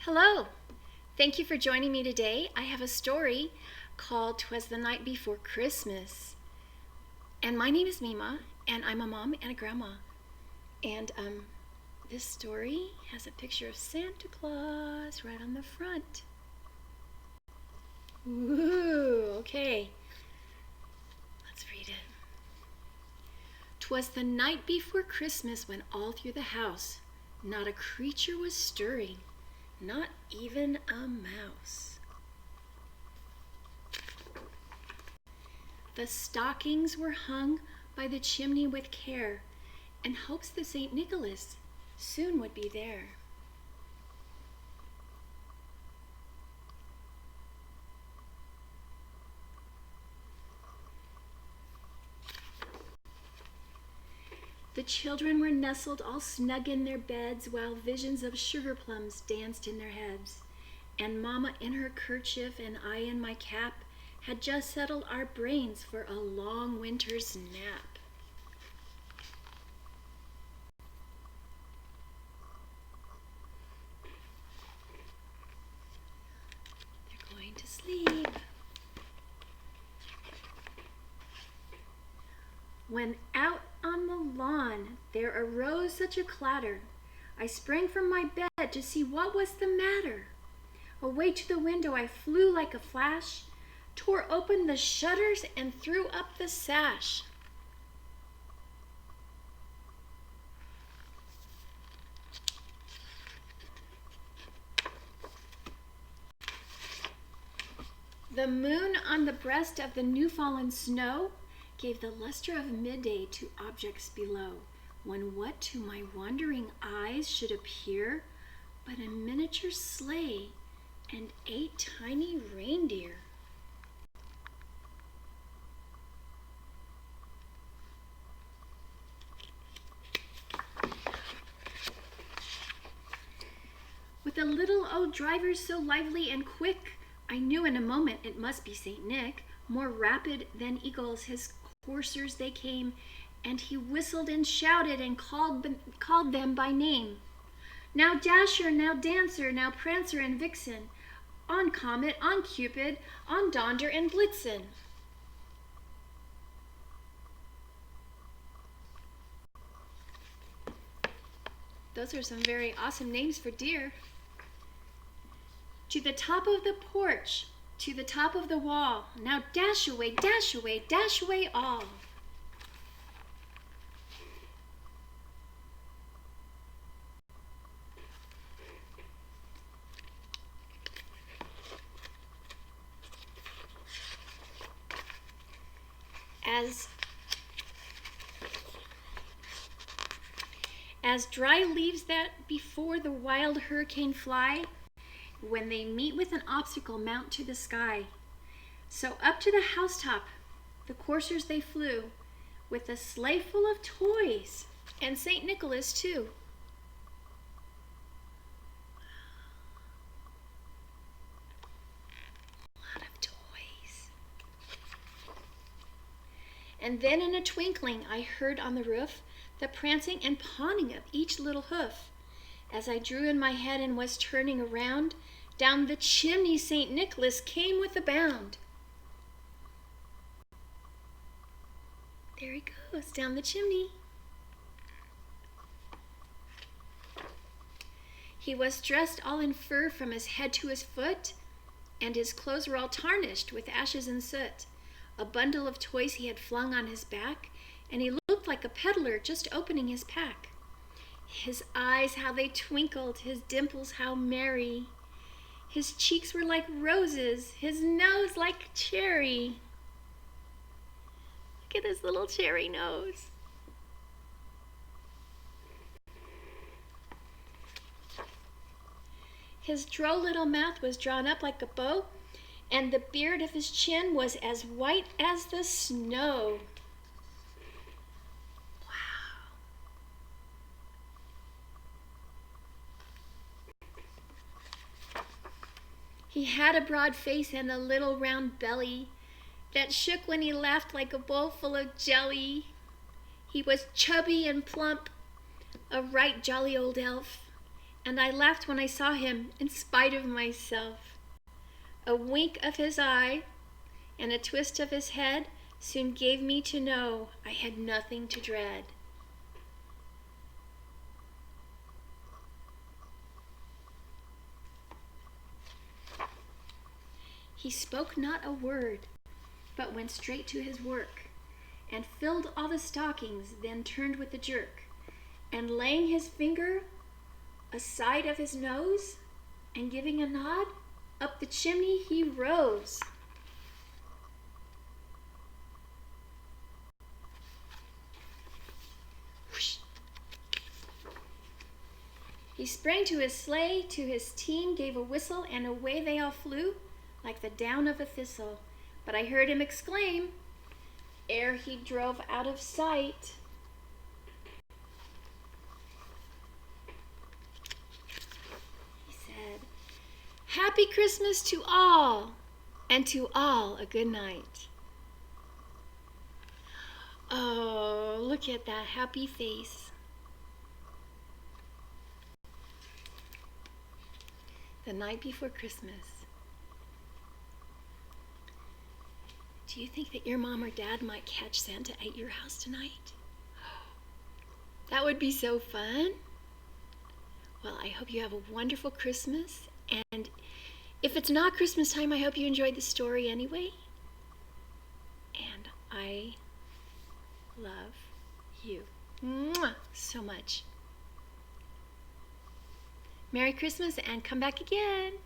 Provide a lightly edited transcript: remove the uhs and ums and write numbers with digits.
Hello! Thank you for joining me today. I have a story called "'Twas the Night Before Christmas." And my name is Mima, and I'm a mom and a grandma. And this story has a picture of Santa Claus right on the front. Ooh, okay. Let's read it. "'Twas the night before Christmas when all through the house not a creature was stirring, not even a mouse. The stockings were hung by the chimney with care, in hopes that St. Nicholas soon would be there. The children were nestled all snug in their beds, while visions of sugar plums danced in their heads. And Mama in her kerchief and I in my cap had just settled our brains for a long winter's nap. They're going to sleep. When out on the lawn there arose such a clatter, I sprang from my bed to see what was the matter. Away to the window I flew like a flash, tore open the shutters and threw up the sash. The moon on the breast of the new-fallen snow gave the luster of midday to objects below, when what to my wondering eyes should appear but a miniature sleigh and 8 tiny reindeer. With a little old driver so lively and quick, I knew in a moment it must be St. Nick. More rapid than eagles his coursers they came, and he whistled and shouted and called them by name. Now Dasher, now Dancer, now Prancer and Vixen, on Comet, on Cupid, on Donder and Blitzen. Those are some very awesome names for deer. To the top of the porch, to the top of the wall, now dash away, dash away, dash away all. As dry leaves that before the wild hurricane fly, when they meet with an obstacle mount to the sky. So up to the housetop the coursers they flew, with a sleigh full of toys, and St. Nicholas too. A lot of toys. And then in a twinkling I heard on the roof the prancing and pawing of each little hoof. As I drew in my head and was turning around, down the chimney St. Nicholas came with a bound. There he goes, down the chimney. He was dressed all in fur from his head to his foot, and his clothes were all tarnished with ashes and soot. A bundle of toys he had flung on his back, and he looked like a peddler just opening his pack. His eyes, how they twinkled, his dimples, how merry. His cheeks were like roses, his nose like cherry. Look at his little cherry nose. His droll little mouth was drawn up like a bow, and the beard of his chin was as white as the snow. He had a broad face and a little round belly that shook when he laughed like a bowl full of jelly. He was chubby and plump, a right jolly old elf, and I laughed when I saw him in spite of myself. A wink of his eye and a twist of his head soon gave me to know I had nothing to dread. He spoke not a word, but went straight to his work, and filled all the stockings, then turned with a jerk, and laying his finger aside of his nose, and giving a nod, up the chimney he rose. Whoosh. He sprang to his sleigh, to his team gave a whistle, and away they all flew, like the down of a thistle. But I heard him exclaim, ere he drove out of sight, he said, "Happy Christmas to all, and to all a good night." Oh, look at that happy face. The night before Christmas. Do you think that your mom or dad might catch Santa at your house tonight? That would be so fun. Well, I hope you have a wonderful Christmas. And if it's not Christmas time, I hope you enjoyed the story anyway. And I love you so much. Merry Christmas and come back again.